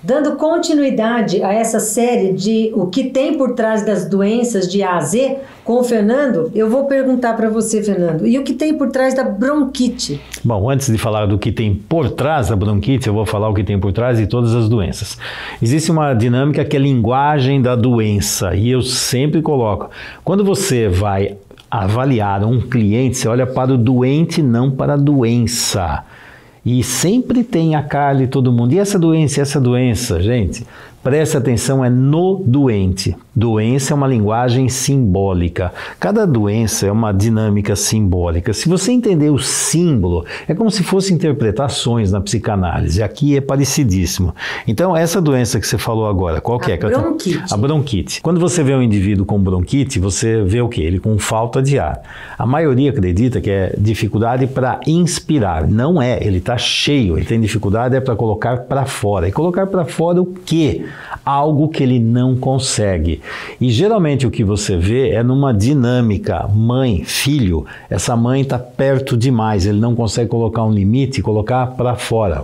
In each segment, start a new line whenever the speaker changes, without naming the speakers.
Dando continuidade a essa série de o que tem por trás das doenças de A a Z, com o Fernando, eu vou perguntar para você, Fernando, e o que tem por trás da bronquite?
Bom, antes de falar do que tem por trás da bronquite, eu vou falar o que tem por trás de todas as doenças. Existe uma dinâmica que é a linguagem da doença, e eu sempre coloco, quando você vai avaliar um cliente, você olha para o doente, não para a doença. E sempre tem a Carla e todo mundo. E essa doença, gente, preste atenção, é no doente. Doença é uma linguagem simbólica. Cada doença é uma dinâmica simbólica. Se você entender o símbolo, é como se fossem interpretações na psicanálise. Aqui é parecidíssimo. Então, essa doença que você falou agora, qual que é?
A bronquite.
A bronquite. Quando você vê um indivíduo com bronquite, você vê o quê? Ele com falta de ar. A maioria acredita que é dificuldade para inspirar. Não é, ele está cheio, ele tem dificuldade para colocar para fora. E colocar para fora o quê? Algo que ele não consegue. E geralmente o que você vê é numa dinâmica mãe, filho, essa mãe está perto demais, ele não consegue colocar um limite e colocar para fora.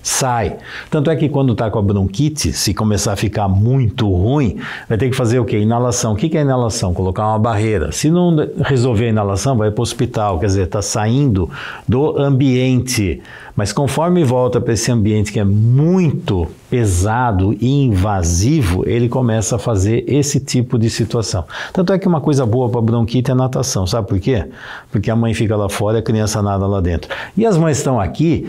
Sai. Tanto é que quando está com a bronquite, se começar a ficar muito ruim, vai ter que fazer o quê? Inalação. O que é inalação? Colocar uma barreira. Se não resolver a inalação, vai para o hospital, quer dizer, está saindo do ambiente. Mas conforme volta para esse ambiente que é muito pesado e invasivo, ele começa a fazer esse tipo de situação. Tanto é que uma coisa boa para bronquite é a natação, sabe por quê? Porque a mãe fica lá fora e a criança nada lá dentro. E as mães estão aqui,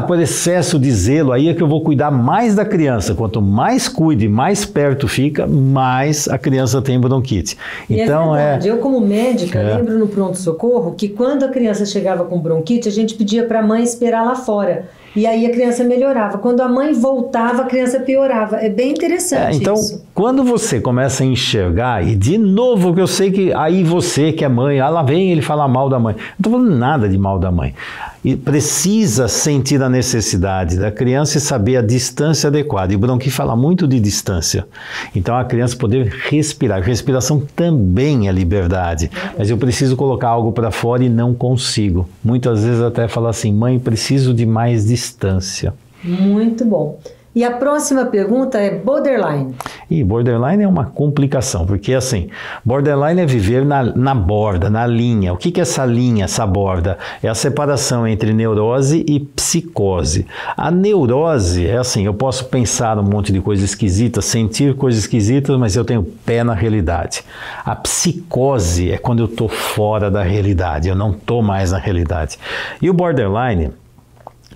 por excesso de zelo, aí é que eu vou cuidar mais da criança. Quanto mais cuide, mais perto fica, mais a criança tem bronquite.
E então, é verdade. Eu como médica lembro no pronto-socorro que quando a criança chegava com bronquite, a gente pedia para a mãe esperar lá fora. E aí a criança melhorava. Quando a mãe voltava, a criança piorava. É bem interessante
então,
isso.
Quando você começa a enxergar, e de novo, que eu sei que aí você que é mãe, lá vem ele falar mal da mãe. Não estou falando nada de mal da mãe. E precisa sentir a necessidade da criança e saber a distância adequada. E o bronquite fala muito de distância. Então a criança poder respirar. Respiração também é liberdade. Mas eu preciso colocar algo para fora e não consigo. Muitas vezes até fala assim, mãe, preciso de mais distância.
Muito bom. E a próxima pergunta é borderline.
E borderline é uma complicação, porque assim, borderline é viver na borda, na linha. O que é essa linha, essa borda? É a separação entre neurose e psicose. A neurose é assim, eu posso pensar um monte de coisa esquisita, sentir coisas esquisitas, mas eu tenho pé na realidade. A psicose é quando eu estou fora da realidade, eu não estou mais na realidade. E o borderline,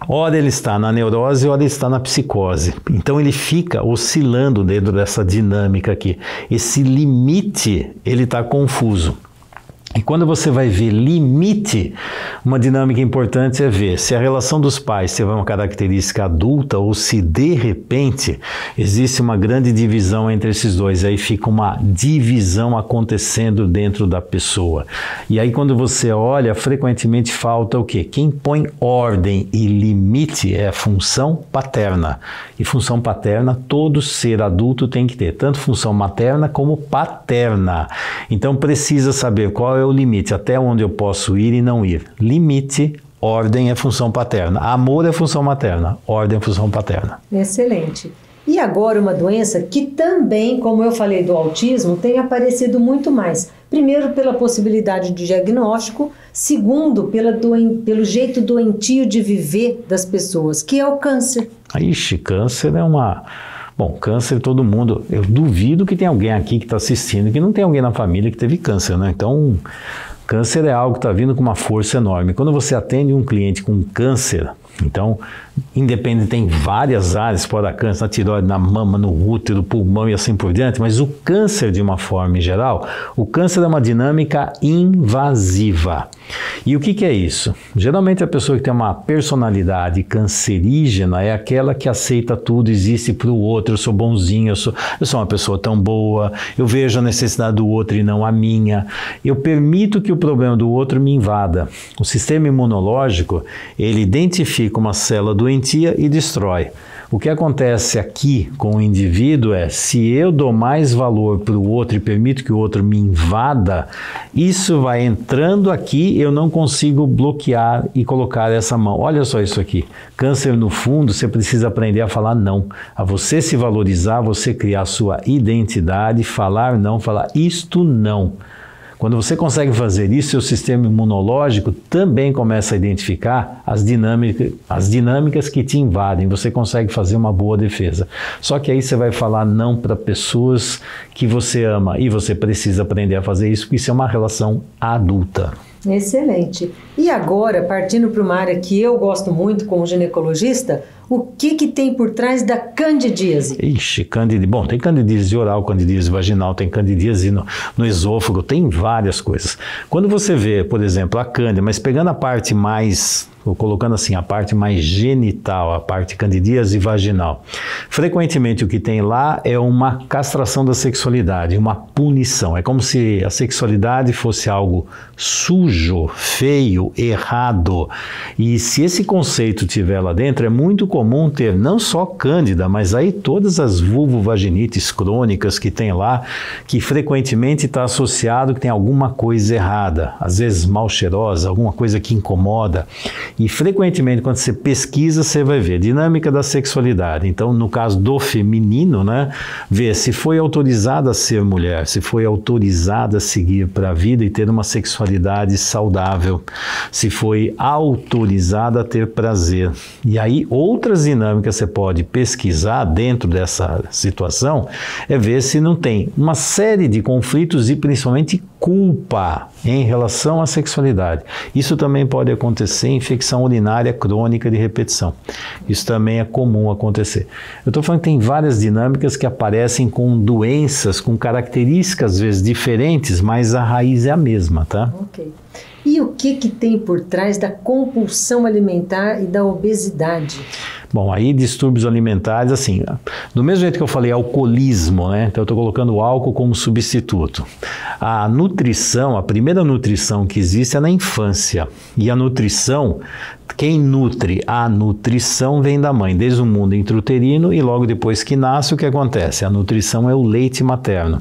ora ele está na neurose, ora ele está na psicose. Então ele fica oscilando dentro dessa dinâmica aqui. Esse limite, ele está confuso. E quando você vai ver limite, uma dinâmica importante é ver se a relação dos pais teve uma característica adulta ou se de repente existe uma grande divisão entre esses dois. Aí fica uma divisão acontecendo dentro da pessoa. E aí quando você olha, frequentemente falta o quê? Quem põe ordem e limite é a função paterna. E função paterna todo ser adulto tem que ter, tanto função materna como paterna. Então precisa saber qual é o limite, até onde eu posso ir e não ir. Limite, ordem é função paterna. Amor é função materna, ordem é função paterna.
Excelente. E agora uma doença que também, como eu falei do autismo, tem aparecido muito mais. Primeiro, pela possibilidade de diagnóstico. Segundo, pelo jeito doentio de viver das pessoas, que é o câncer.
Ixi, câncer é uma... Bom, câncer todo mundo, eu duvido que tenha alguém aqui que está assistindo, que não tem alguém na família que teve câncer, né? Então, câncer é algo que está vindo com uma força enorme. Quando você atende um cliente com câncer, então, independente, tem várias áreas, pode dar câncer na tireoide, na mama, no útero, pulmão e assim por diante, mas o câncer de uma forma em geral, o câncer é uma dinâmica invasiva. E o que é isso? Geralmente a pessoa que tem uma personalidade cancerígena é aquela que aceita tudo, existe para o outro, eu sou bonzinho, eu sou uma pessoa tão boa, eu vejo a necessidade do outro e não a minha, eu permito que o problema do outro me invada. O sistema imunológico, ele identifica uma célula doentia e destrói. O que acontece aqui com o indivíduo é, se eu dou mais valor para o outro e permito que o outro me invada, isso vai entrando aqui, eu não consigo bloquear e colocar essa mão. Olha só isso aqui, câncer no fundo, você precisa aprender a falar não, a você se valorizar, você criar a sua identidade, falar não, falar isto não. Quando você consegue fazer isso, seu sistema imunológico também começa a identificar as dinâmicas que te invadem. Você consegue fazer uma boa defesa. Só que aí você vai falar não para pessoas que você ama e você precisa aprender a fazer isso, porque isso é uma relação adulta.
Excelente. E agora, partindo para uma área que eu gosto muito como ginecologista, o que tem por trás da candidíase?
Ixi, candidíase. Bom, tem candidíase oral, candidíase vaginal, tem candidíase no esôfago, tem várias coisas. Quando você vê, por exemplo, a cândida, mas pegando a parte mais, ou colocando assim, a parte mais genital, a parte candidíase vaginal, frequentemente o que tem lá é uma castração da sexualidade, uma punição. É como se a sexualidade fosse algo sujo, feio, errado. E se esse conceito tiver lá dentro, é muito comum ter não só cândida, mas aí todas as vulvovaginites crônicas que tem lá, que frequentemente está associado que tem alguma coisa errada, às vezes mal cheirosa, alguma coisa que incomoda. E frequentemente, quando você pesquisa, você vai ver dinâmica da sexualidade. Então, no caso do feminino, né, ver se foi autorizada a ser mulher, se foi autorizada a seguir para a vida e ter uma sexualidade saudável, se foi autorizada a ter prazer. E aí, outras dinâmicas você pode pesquisar dentro dessa situação, é ver se não tem uma série de conflitos e principalmente culpa em relação à sexualidade. Isso também pode acontecer em infecção urinária crônica de repetição. Isso também é comum acontecer. Eu estou falando que tem várias dinâmicas que aparecem com doenças, com características às vezes diferentes, mas a raiz é a mesma, tá?
Ok. E o que tem por trás da compulsão alimentar e da obesidade?
Bom, aí distúrbios alimentares, assim, do mesmo jeito que eu falei alcoolismo, né? Então eu estou colocando o álcool como substituto. A nutrição, a primeira nutrição que existe é na infância. E a nutrição, quem nutre a nutrição vem da mãe, desde o mundo intrauterino e logo depois que nasce, o que acontece? A nutrição é o leite materno.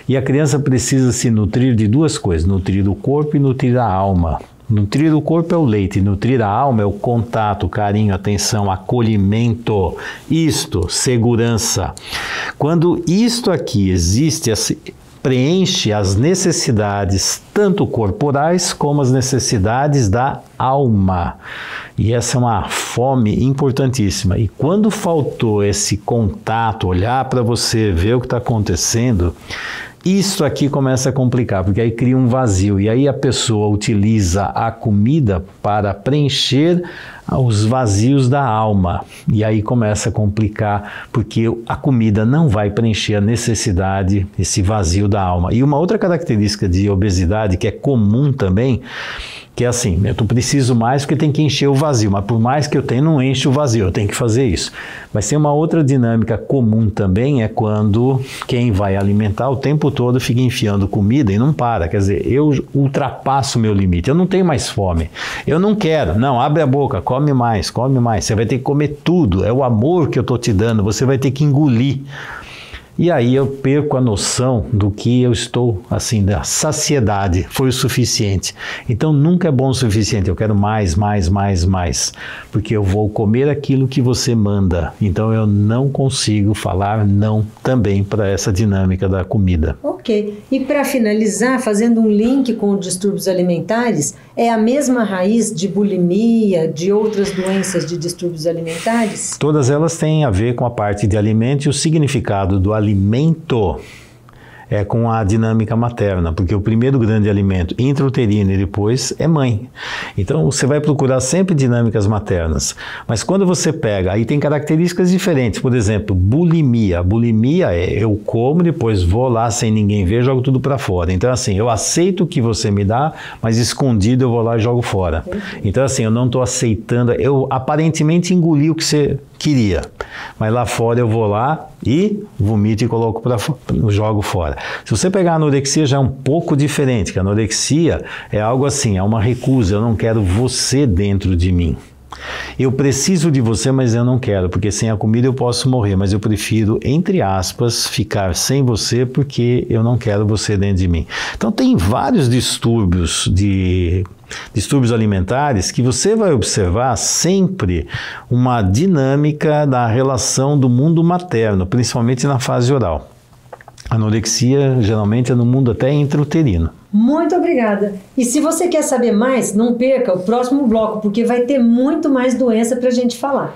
E a criança precisa se nutrir de duas coisas, nutrir o corpo e nutrir a alma. Nutrir o corpo é o leite, nutrir a alma é o contato, carinho, atenção, acolhimento, isto, segurança. Quando isto aqui existe, preenche as necessidades tanto corporais como as necessidades da alma. E essa é uma fome importantíssima. E quando faltou esse contato, olhar para você, ver o que está acontecendo, isso aqui começa a complicar, porque aí cria um vazio e aí a pessoa utiliza a comida para preencher os vazios da alma. E aí começa a complicar, porque a comida não vai preencher a necessidade, esse vazio da alma. E uma outra característica de obesidade que é comum também, que é assim, eu preciso mais porque tem que encher o vazio, mas por mais que eu tenha, não enche o vazio, eu tenho que fazer isso. Mas tem uma outra dinâmica comum também, é quando quem vai alimentar o tempo todo fica enfiando comida e não para, quer dizer, eu ultrapasso o meu limite, eu não tenho mais fome, eu não quero, não, abre a boca, come mais, você vai ter que comer tudo, é o amor que eu estou te dando, você vai ter que engolir. E aí eu perco a noção do que eu estou, assim, da saciedade, foi o suficiente. Então nunca é bom o suficiente, eu quero mais, porque eu vou comer aquilo que você manda. Então eu não consigo falar não também para essa dinâmica da comida.
Ok. E para finalizar, fazendo um link com os distúrbios alimentares, é a mesma raiz de bulimia, de outras doenças de distúrbios alimentares?
Todas elas têm a ver com a parte de alimento e o significado do alimento é com a dinâmica materna, porque o primeiro grande alimento intrauterino e depois é mãe. Então você vai procurar sempre dinâmicas maternas, mas quando você pega, aí tem características diferentes, por exemplo, bulimia. Bulimia é eu como, depois vou lá sem ninguém ver, jogo tudo para fora. Então assim, eu aceito o que você me dá, mas escondido eu vou lá e jogo fora. Então assim, eu não estou aceitando, eu aparentemente engoli o que você queria, mas lá fora eu vou lá e vomito e coloco jogo fora. Se você pegar a anorexia já é um pouco diferente, que a anorexia é algo assim, é uma recusa, eu não quero você dentro de mim. Eu preciso de você, mas eu não quero, porque sem a comida eu posso morrer, mas eu prefiro, entre aspas, ficar sem você porque eu não quero você dentro de mim. Então tem vários distúrbios alimentares que você vai observar sempre uma dinâmica da relação do mundo materno, principalmente na fase oral. A anorexia geralmente é no mundo até intrauterino.
Muito obrigada. E se você quer saber mais, não perca o próximo bloco, porque vai ter muito mais doença para a gente falar.